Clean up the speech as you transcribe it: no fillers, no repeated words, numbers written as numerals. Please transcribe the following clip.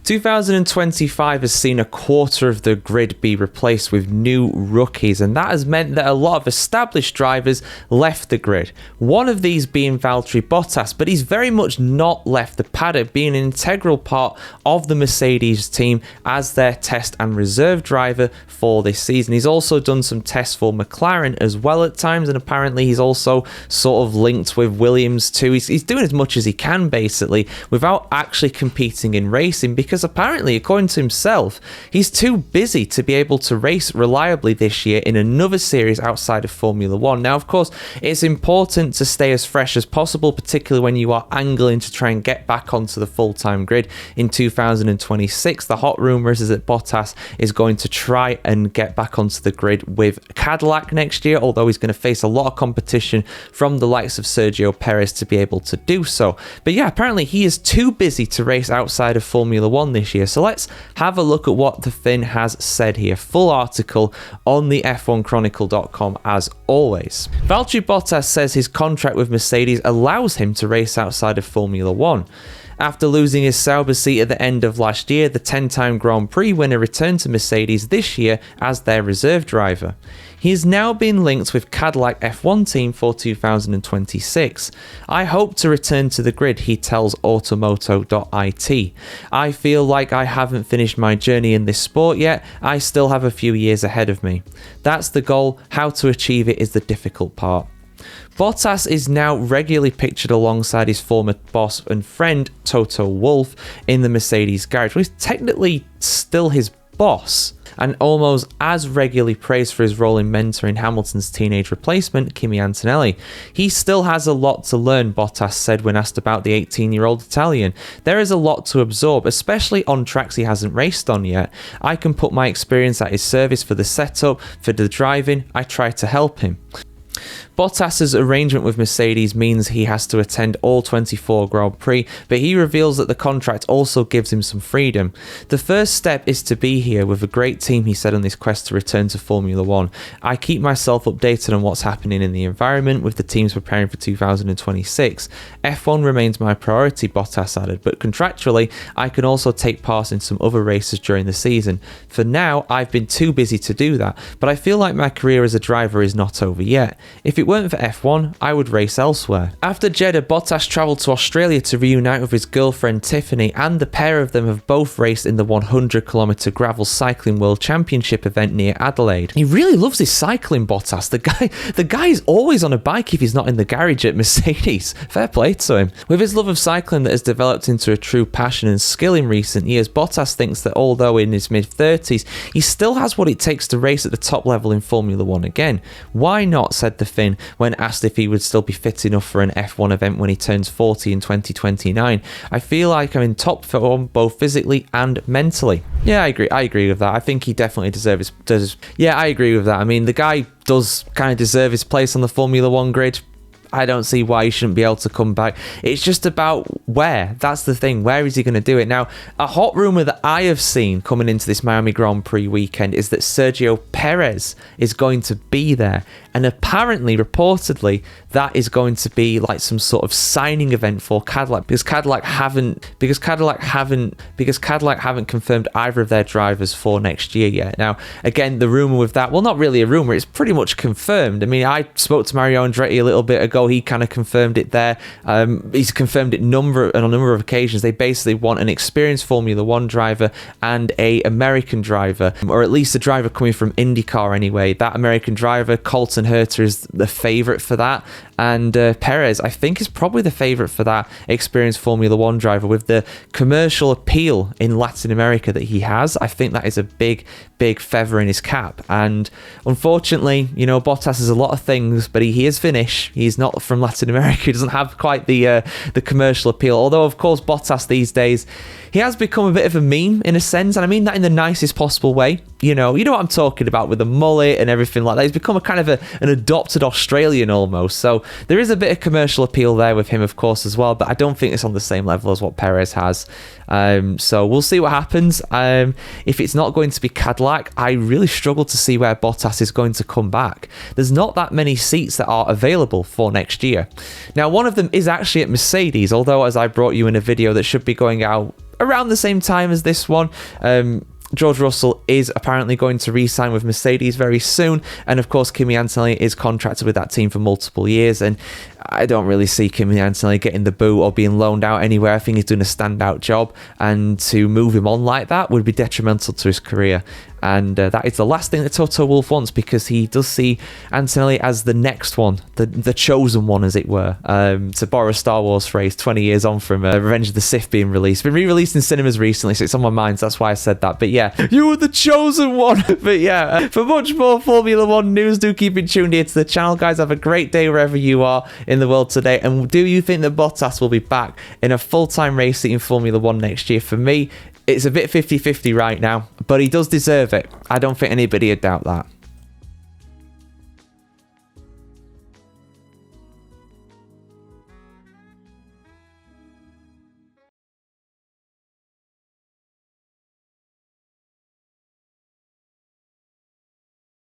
2025 has seen a quarter of the grid be replaced with new rookies, and that has meant that a lot of established drivers left the grid. One of these being Valtteri Bottas, but he's very much not left the paddock, being an integral part of the Mercedes team as their test and reserve driver for this season. He's also done some tests for McLaren as well at times, and apparently he's also sort of linked with Williams too. He's doing as much as he can basically without actually competing in racing, because apparently, according to himself, he's too busy to be able to race reliably this year in another series outside of Formula 1. Now, of course, it's important to stay as fresh as possible, particularly when you are angling to try and get back onto the full-time grid in 2026. The hot rumours is that Bottas is going to try and get back onto the grid with Cadillac next year, although he's going to face a lot of competition from the likes of Sergio Perez to be able to do so. But yeah, apparently he is too busy to race outside of Formula 1 this year. So let's have a look at what the Finn has said here. Full article on the F1Chronicle.com as always. Valtteri Bottas says his contract with Mercedes allows him to race outside of Formula 1. After losing his Sauber seat at the end of last year, the 10-time Grand Prix winner returned to Mercedes this year as their reserve driver. He has now been linked with Cadillac F1 team for 2026. I hope to return to the grid, he tells Automoto.it. I feel like I haven't finished my journey in this sport yet. I still have a few years ahead of me. That's the goal. How to achieve it is the difficult part. Bottas is now regularly pictured alongside his former boss and friend Toto Wolff in the Mercedes garage. Well, he's technically still his boss, and almost as regularly praised for his role in mentoring Hamilton's teenage replacement, Kimi Antonelli. He still has a lot to learn, Bottas said when asked about the 18-year-old Italian. There is a lot to absorb, especially on tracks he hasn't raced on yet. I can put my experience at his service for the setup, for the driving. I try to help him. Bottas's arrangement with Mercedes means he has to attend all 24 Grand Prix, but he reveals that the contract also gives him some freedom. The first step is to be here with a great team, he said on this quest to return to Formula 1. I keep myself updated on what's happening in the environment with the teams preparing for 2026. F1 remains my priority, Bottas added, but contractually, I can also take part in some other races during the season. For now, I've been too busy to do that, but I feel like my career as a driver is not over yet. If it weren't for F1, I would race elsewhere. After Jeddah, Bottas travelled to Australia to reunite with his girlfriend Tiffany, and the pair of them have both raced in the 100km gravel cycling world championship event near Adelaide. He really loves his cycling, Bottas. The guy is always on a bike if he's not in the garage at Mercedes. Fair play to him. With his love of cycling that has developed into a true passion and skill in recent years, Bottas thinks that although in his mid-30s, he still has what it takes to race at the top level in Formula 1 again. Why not, said the Finn, when asked if he would still be fit enough for an F1 event when he turns 40 in 2029. I feel like I'm in top form both physically and mentally. Yeah, I agree with that. I think he definitely deserves. Yeah, I agree with that. I mean, the guy does kind of deserve his place on the Formula 1 grid. I don't see why he shouldn't be able to come back. It's just about where. That's the thing. Where is he going to do it? Now, a hot rumour that I have seen coming into this Miami Grand Prix weekend is that Sergio Perez is going to be there. And apparently, reportedly, that is going to be like some sort of signing event for Cadillac, because Cadillac haven't confirmed either of their drivers for next year yet. Now, again, the rumour with that, well, not really a rumour, it's pretty much confirmed. I mean, I spoke to Mario Andretti a little bit ago. He kind of confirmed it there. He's confirmed it on a number of occasions. They basically want an experienced Formula 1 driver and a American driver, or at least a driver coming from IndyCar anyway. That American driver, Colton Herta, is the favourite for that, and Perez, I think, is probably the favourite for that experienced Formula 1 driver. With the commercial appeal in Latin America that he has, I think that is a big feather in his cap. And unfortunately, you know, Bottas is a lot of things, but he is Finnish. He's not from Latin America. He doesn't have quite the commercial appeal. Although, of course, Bottas these days, he has become a bit of a meme in a sense, and I mean that in the nicest possible way. You know what I'm talking about, with the mullet and everything like that. He's become a kind of an adopted Australian almost. So there is a bit of commercial appeal there with him, of course, as well. But I don't think it's on the same level as what Perez has. So we'll see what happens. If it's not going to be Cadillac, I really struggle to see where Bottas is going to come back. There's not that many seats that are available for next year. Now, one of them is actually at Mercedes, although as I brought you in a video that should be going out around the same time as this one. George Russell is apparently going to re-sign with Mercedes very soon, and of course Kimi Antonelli is contracted with that team for multiple years, and I don't really see Kimi Antonelli getting the boot or being loaned out anywhere. I think he's doing a standout job, and to move him on like that would be detrimental to his career. And that is the last thing that Toto Wolff wants, because he does see Antonelli as the next one, the chosen one, as it were. To borrow a Star Wars phrase, 20 years on from Revenge of the Sith being released. Been re-released in cinemas recently, so it's on my mind, so that's why I said that. But yeah, you were the chosen one. But yeah, for much more Formula 1 news, do keep it tuned here to the channel, guys. Have a great day wherever you are in the world today. And do you think that Bottas will be back in a full-time racing in Formula 1 next year? For me, it's a bit 50-50 right now, but he does deserve it. I don't think anybody would doubt that.